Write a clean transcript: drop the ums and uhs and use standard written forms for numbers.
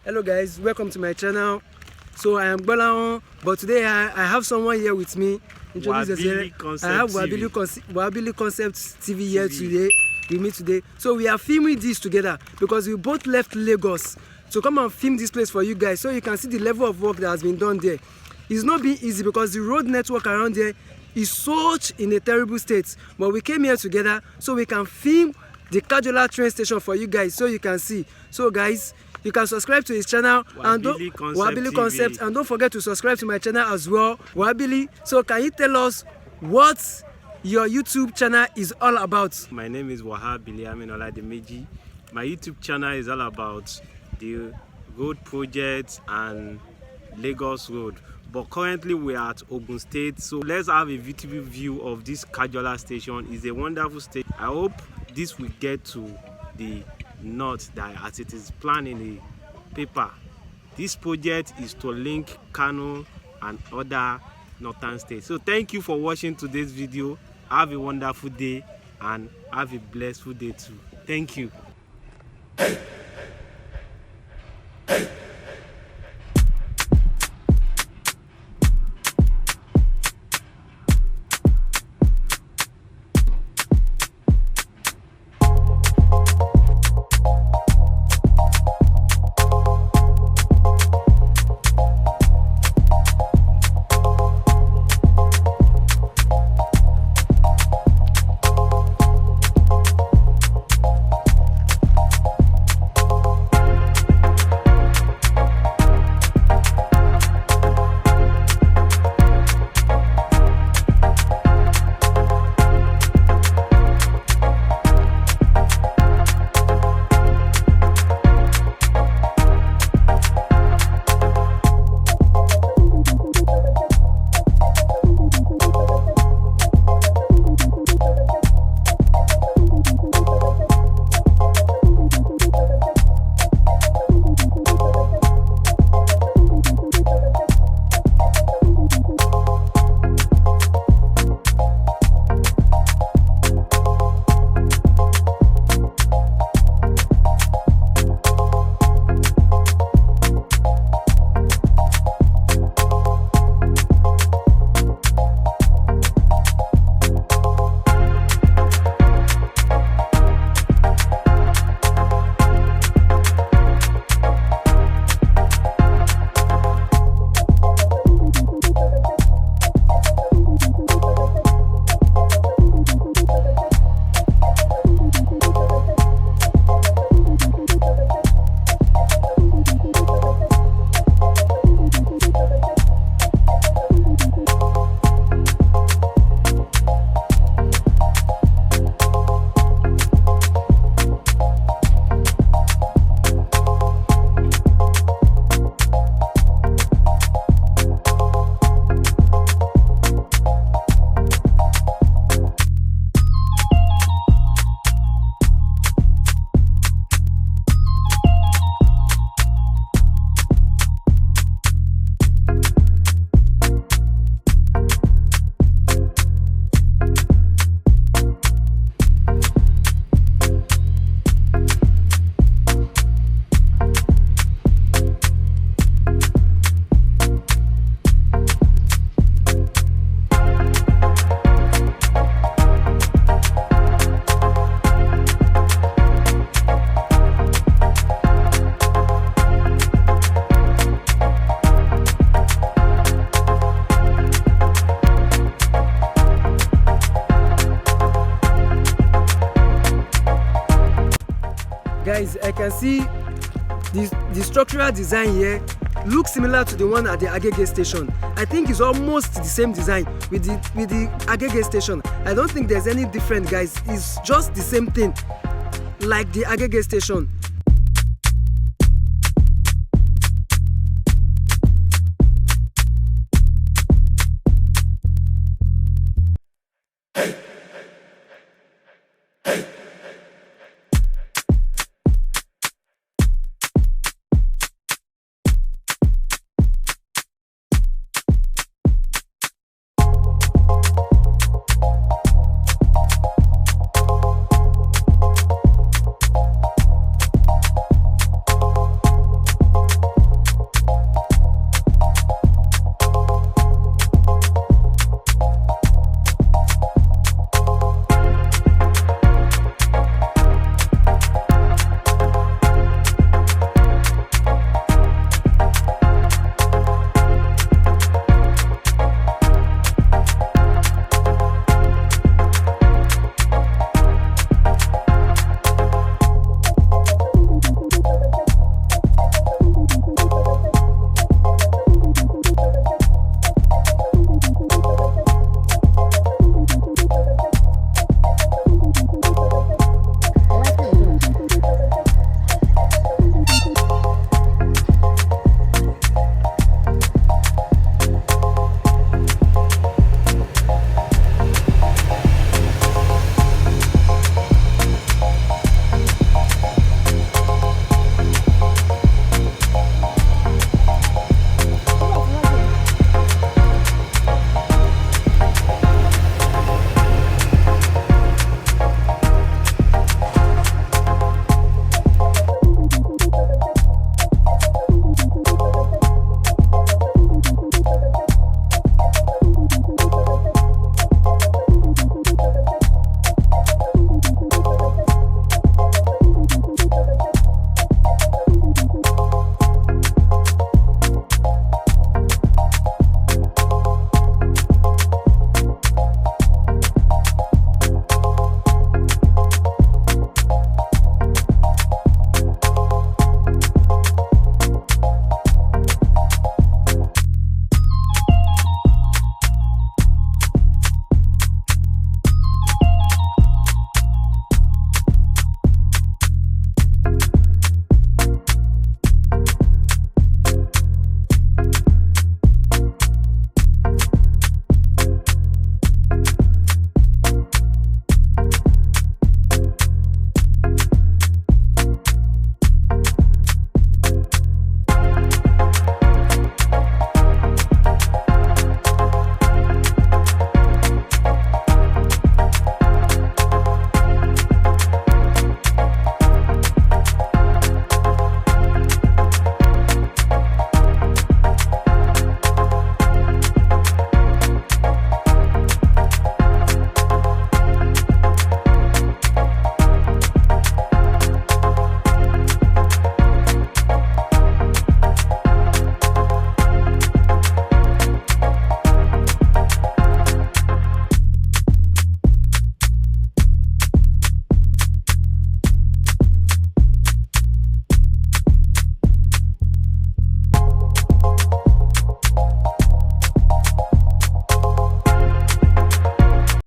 Hello guys, welcome to my channel. So I am Gbolahan, but today I have someone here with me. Introduce yourself. I have Wabili Concept TV here today with me today. So we are filming this together because we both left Lagos. So come and film this place for you guys so you can see the level of work that has been done there. It's not been easy because the road network around there is such in a terrible state. But we came here together so we can film the Kajola train station for you guys so you can see. So guys, you can subscribe to his channel Wabili Concept, and don't forget to subscribe to my channel as well, Wabili. So can you tell us what your YouTube channel is all about? My name is Wabili Aminola. My YouTube channel is all about the road projects and Lagos Road. But currently we are at Ogun State, so let's have a VTV view of this Kajola Station. It's a wonderful station. I hope this will get to the north that as it is planned in the paper. This project is to link Kano and other northern states. So thank you for watching today's video. Have a wonderful day and have a blessed day too. Thank you. Guys, I can see the structural design here looks similar to the one at the Agege station. I think it's almost the same design with the Agege station. I don't think there's any different, guys. It's just the same thing like the Agege station.